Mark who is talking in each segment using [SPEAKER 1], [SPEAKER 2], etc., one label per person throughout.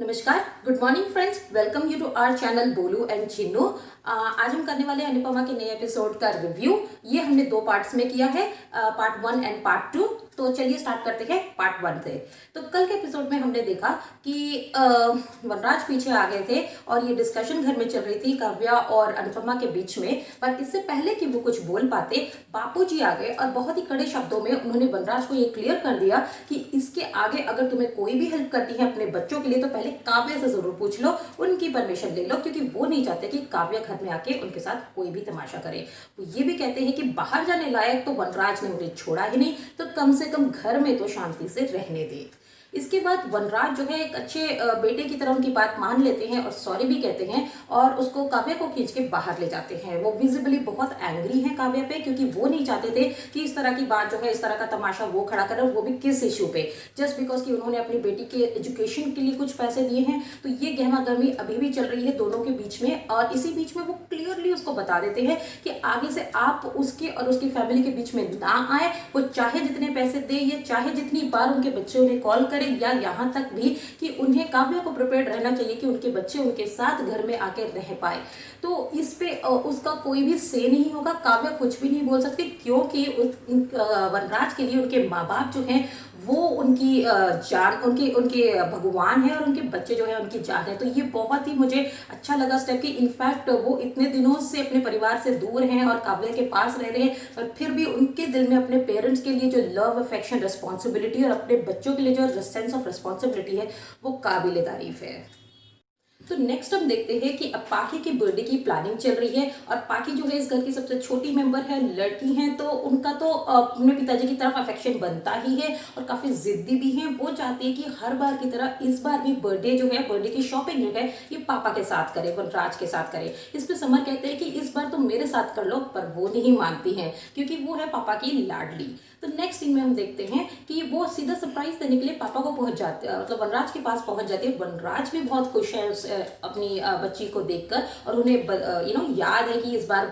[SPEAKER 1] नमस्कार, good morning friends, welcome you to our channel Bolu and Chinnu. आज हम करने वाले हैं अनुपमा के नए एपिसोड का रिव्यू। ये हमने दो पार्ट्स में किया है, पार्ट 1 एंड पार्ट 2। तो चलिए स्टार्ट करते हैं पार्ट 1 से। तो कल के एपिसोड में हमने देखा कि वनराज पीछे आ गए थे और ये डिस्कशन घर में चल रही थी काव्या और अनुपमा के बीच में। पर इससे पहले कि वो कुछ बोल पाते, बापूजी आ गए और बहुत ही कड़े शब्दों में उन्होंने वनराज को ये क्लियर कर दिया कि इसके आगे अगर तुम्हें कोई भी हेल्प करनी है अपने बच्चों के लिए तो पहले काव्या से जरूर पूछ लो, उनकी परमिशन ले लो, क्योंकि वो नहीं चाहते कि काव्या घर में आके उनके साथ कोई भी तमाशा करे। वो ये भी कहते हैं कि बाहर जाने लायक तो वनराज ने उन्हें छोड़ा ही नहीं, तो कम से कम घर में तो शांति से रहने दे। इसके बाद वनराज जो है एक अच्छे बेटे की तरह उनकी बात मान लेते हैं और सॉरी भी कहते हैं और उसको काव्या को खींच के बाहर ले जाते हैं। वो विजिबली बहुत एंग्री है काव्या पे, क्योंकि वो नहीं चाहते थे कि इस तरह की बात जो है, इस तरह का तमाशा वो खड़ा करे, वो भी किस इश्यू पे, जस्ट बिकॉज कि उन्होंने अपनी बेटी के एजुकेशन के लिए कुछ पैसे दिए हैं। तो ये गहमा गहमी अभी भी चल रही है दोनों के बीच में, और इसी बीच में वो क्लियरली उसको बता देते हैं कि आगे से आप उसके और उसकी फैमिली के बीच में ना आए। वो चाहे जितने पैसे दे या चाहे जितनी बार उनके बच्चे उन्हें कॉल करें, या यहाँ तक भी कि उन्हें काव्या को प्रिपेयर रहना चाहिए कि उनके बच्चे उनके साथ घर में आकर रह पाए। तो इस पे उसका कोई भी से नहीं होगा, काव्या कुछ भी नहीं बोल सकती, क्योंकि वनराज के लिए उनके माँ बाप जो हैं वो उनकी जान, उनके भगवान है, और उनके बच्चे जो है उनकी जान है। तो ये बहुत ही मुझे अच्छा लगा स्टेप कि इनफैक्ट वो इतने दिनों से अपने परिवार से दूर हैं और काव्या के पास रह रहे हैं, पर फिर भी उनके दिल में अपने पेरेंट्स के लिए जो लव, अफेक्शन, रिस्पॉन्सिबिलिटी और अपने बच्चों के लिए जो सेंस ऑफ रिस्पॉन्सिबिलिटी है वो काबिल तारीफ है। तो नेक्स्ट हम देखते हैं कि अब पाखी की बर्थडे की प्लानिंग चल रही है, और पाखी जो है इस घर की सबसे छोटी मेंबर है, लड़की है, तो उनका तो अपने पिताजी की तरफ अफेक्शन बनता ही है और काफी जिद्दी भी है। वो चाहती है कि हर बार की तरह इस बार भी बर्थडे जो है, बर्थडे की शॉपिंग जो है ये पापा के साथ करे, वनराज के साथ करे। इस पे समर कहते हैं कि इस बार तो मेरे साथ कर लो, पर वो नहीं मानती है क्योंकि वो है पापा की लाडली। तो नेक्स्ट सीन में हम देखते हैं कि वो सीधा सरप्राइज देने के लिए पापा को पहुंच जाते हैं, मतलब वनराज के पास पहुंच जाती है। वनराज भी बहुत खुश है अपनी बच्ची को देखकर, और उन्हें याद है कि इस बार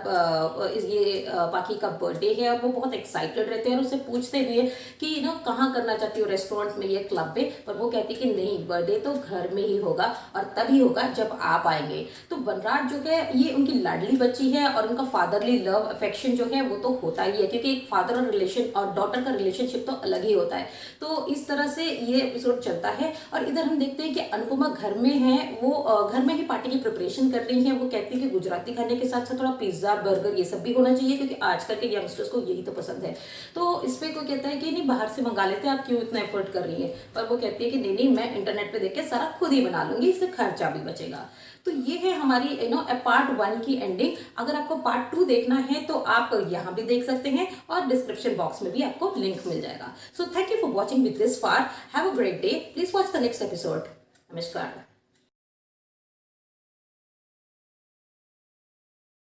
[SPEAKER 1] ये पाखी का बर्थडे है, और वो बहुत एक्साइटेड रहते हैं और उससे पूछते भी है कि कहाँ करना चाहती हो, रेस्टोरेंट में या क्लब में। पर वो कहती कि नहीं, बर्थडे तो घर में ही होगा, और तभी होगा जब आप आएंगे। तो वनराज जो है ये उनकी लाडली बच्ची है, और उनका फादरली लव, अफेक्शन जो है वो तो होता ही है, क्योंकि एक फादर और रिलेशन और डॉटर का रिलेशनशिप तो अलग ही होता है। तो इस तरह से ये एपिसोड चलता है, और इधर हम देखते हैं कि अनुपमा घर में है, वो घर में ही पार्टी की प्रिपरेशन कर रही है। वो कहती है कि गुजराती खाने के साथ साथ थोड़ा पिज्जा, बर्गर ये सब भी होना चाहिए, क्योंकि आजकल के यंगस्टर्स को यही तो पसंद है। तो इस पे कोई कहता है कि नहीं, बाहर से मंगा लेते हैं, आप क्यों इतना एफर्ट कर रही है। पर वो कहती है कि नहीं, मैं इंटरनेट पे देख के सारा खुद ही बना लूंगी, इससे खर्चा भी बचेगा। तो ये है हमारी पार्ट 1 की एंडिंग। अगर आपको पार्ट 2 देखना है तो आप यहाँ भी देख सकते हैं, और डिस्क्रिप्शन बॉक्स में भी आपको लिंक मिल जाएगा। So thank you for watching with this far. Have a great day. Please watch the next episode. नमस्कार।